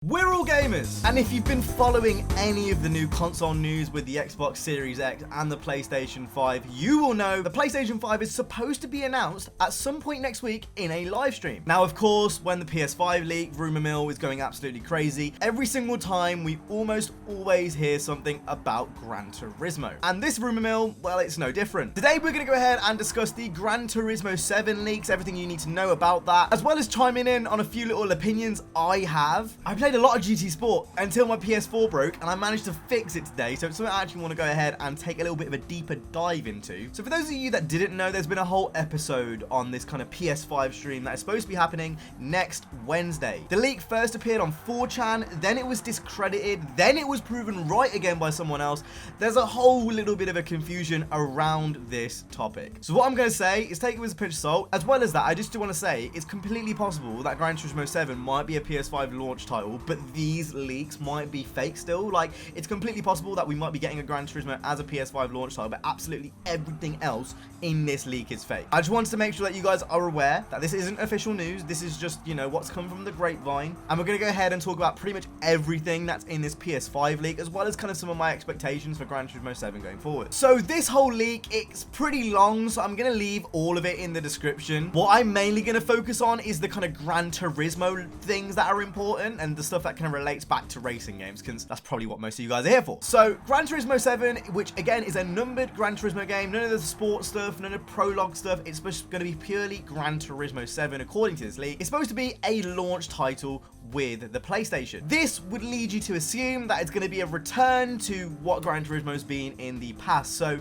We're all gamers, and if you've been following any of the new console news with the Xbox Series X and the PlayStation 5, you will know the PlayStation 5 is supposed to be announced at some point next week in a live stream. Now, of course, when the PS5 leak, rumor mill is going absolutely crazy. Every single time, we almost always hear something about Gran Turismo. And this rumor mill, well, it's no different. Today, we're going to go ahead and discuss the Gran Turismo 7 leaks, everything you need to know about that, as well as chiming in on a few little opinions I have. I played a lot of GT Sport until my PS4 broke, and I managed to fix it today, so it's something I actually want to go ahead and take a little bit of a deeper dive into. So for those of you that didn't know, there's been a whole episode on this kind of PS5 stream that is supposed to be happening next Wednesday. The leak first appeared on 4chan, then it was discredited, then it was proven right again by someone else. There's a whole little bit of a confusion around this topic. So what I'm going to say is take it with a pinch of salt. As well as that, I just do want to say it's completely possible that Gran Turismo 7 might be a PS5 launch title, but these leaks might be fake still. Like, it's completely possible that we might be getting a Gran Turismo as a PS5 launch title, but absolutely everything else in this leak is fake. I just wanted to make sure that you guys are aware that this isn't official news. This is just, you know, what's come from the grapevine. And we're going to go ahead and talk about pretty much everything that's in this PS5 leak, as well as kind of some of my expectations for Gran Turismo 7 going forward. So this whole leak, it's pretty long, so I'm going to leave all of it in the description. What I'm mainly going to focus on is the kind of Gran Turismo things that are important and the stuff that kind of relates back to racing games, because that's probably what most of you guys are here for. So Gran Turismo 7, which again is a numbered Gran Turismo game, none of the sports stuff, none of the prologue stuff, it's going to be purely Gran Turismo 7 according to this leak. It's supposed to be a launch title with the PlayStation. This would lead you to assume that it's going to be a return to what Gran Turismo's been in the past. So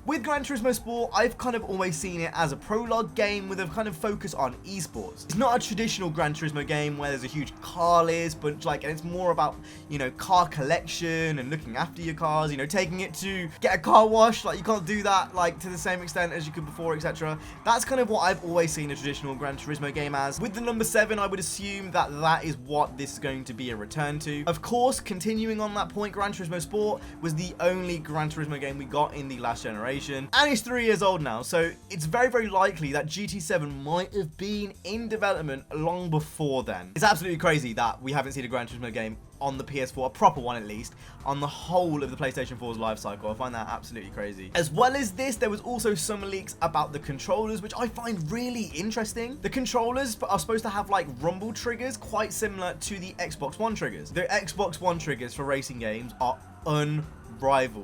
with Gran Turismo Sport, I've kind of always seen it as a prologue game with a kind of focus on esports. It's not a traditional Gran Turismo game where there's a huge car list, but like, and it's more about, you know, car collection and looking after your cars, you know, taking it to get a car wash. Like, you can't do that like to the same extent as you could before, etc. That's kind of what I've always seen a traditional Gran Turismo game as. With the number 7, I would assume that that is what this is going to be a return to. Of course, continuing on that point, Gran Turismo Sport was the only Gran Turismo game we got in the last generation. And it's 3 years old now, so it's very, very likely that GT7 might have been in development long before then. It's absolutely crazy that we haven't seen a Gran Turismo game on the PS4, a proper one at least, on the whole of the PlayStation 4's life cycle. I find that absolutely crazy. As well as this, there was also some leaks about the controllers, which I find really interesting. The controllers are supposed to have like rumble triggers, quite similar to the Xbox One triggers. The Xbox One triggers for racing games are unrivaled.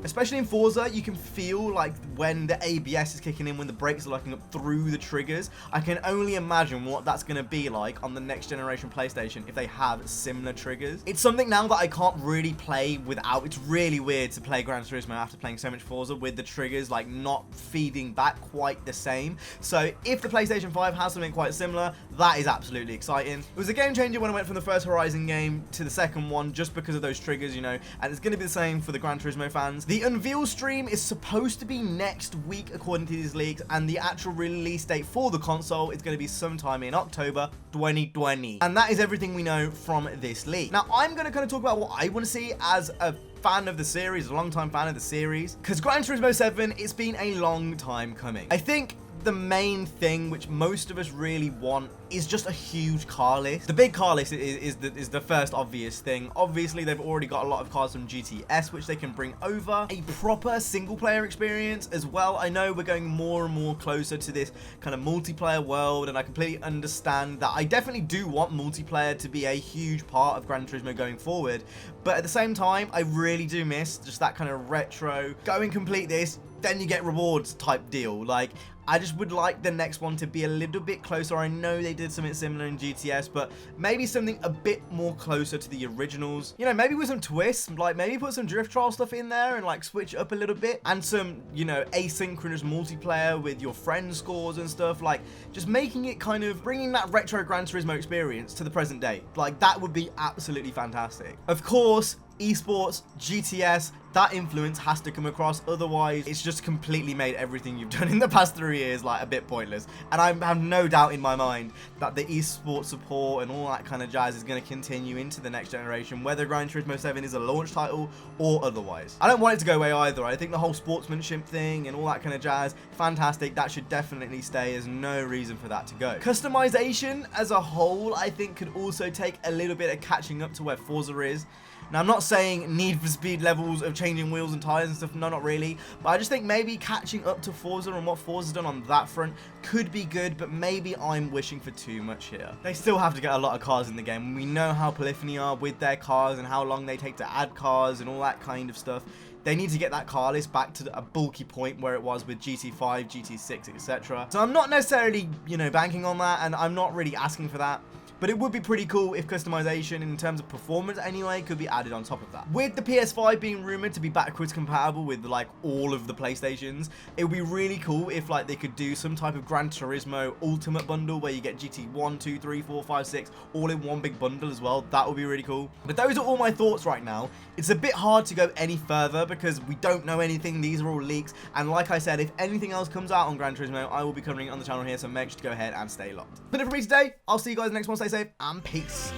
Especially in Forza, you can feel like when the ABS is kicking in, when the brakes are locking up through the triggers. I can only imagine what that's going to be like on the next generation PlayStation if they have similar triggers. It's something now that I can't really play without. It's really weird to play Gran Turismo after playing so much Forza with the triggers like not feeding back quite the same. So if the PlayStation 5 has something quite similar, that is absolutely exciting. It was a game changer when I went from the first Horizon game to the second one, just because of those triggers, you know, and it's going to be the same for the Gran Turismo fans. The unveil stream is supposed to be next week according to these leaks, and the actual release date for the console is going to be sometime in October 2020. And that is everything we know from this leak. Now, I'm going to kind of talk about what I want to see as a fan of the series, a long-time fan of the series, because Gran Turismo 7, it's been a long time coming. I think the main thing which most of us really want is just a huge car list. The big car list is the first obvious thing. Obviously, they've already got a lot of cars from GTS, which they can bring over. A proper single-player experience as well. I know we're going more and more closer to this kind of multiplayer world, and I completely understand that. I definitely do want multiplayer to be a huge part of Gran Turismo going forward, but at the same time, I really do miss just that kind of retro, go and complete this, then you get rewards type deal. Like, I just would like the next one to be a little bit closer. I know they did something similar in GTS, but maybe something a bit more closer to the originals. You know, maybe with some twists, like maybe put some drift trial stuff in there and like switch it up a little bit, and some, you know, asynchronous multiplayer with your friend scores and stuff. Like, just making it kind of bringing that retro Gran Turismo experience to the present day. Like, that would be absolutely fantastic. Of course, esports, GTS, that influence has to come across. Otherwise, it's just completely made everything you've done in the past 3 years like a bit pointless. And I have no doubt in my mind that the esports support and all that kind of jazz is going to continue into the next generation, whether Gran Turismo 7 is a launch title or otherwise. I don't want it to go away either. I think the whole sportsmanship thing and all that kind of jazz, fantastic. That should definitely stay. There's no reason for that to go. Customization as a whole, I think, could also take a little bit of catching up to where Forza is. Now, I'm not saying Need for Speed levels of changing wheels and tires and stuff, no, not really. But I just think maybe catching up to Forza and what Forza's done on that front could be good, but maybe I'm wishing for too much here. They still have to get a lot of cars in the game. We know how Polyphony are with their cars and how long they take to add cars and all that kind of stuff. They need to get that car list back to a bulky point where it was with GT5, GT6, etc. So I'm not necessarily, banking on that, and I'm not really asking for that. But it would be pretty cool if customization, in terms of performance anyway, could be added on top of that. With the PS5 being rumored to be backwards compatible with like all of the PlayStations, it would be really cool if like they could do some type of Gran Turismo Ultimate bundle where you get GT 1, 2, 3, 4, 5, 6 all in one big bundle as well. That would be really cool. But those are all my thoughts right now. It's a bit hard to go any further because we don't know anything. These are all leaks. And like I said, if anything else comes out on Gran Turismo, I will be covering it on the channel here. So make sure to go ahead and stay locked. But for me today, I'll see you guys next one. Stay safe and peace.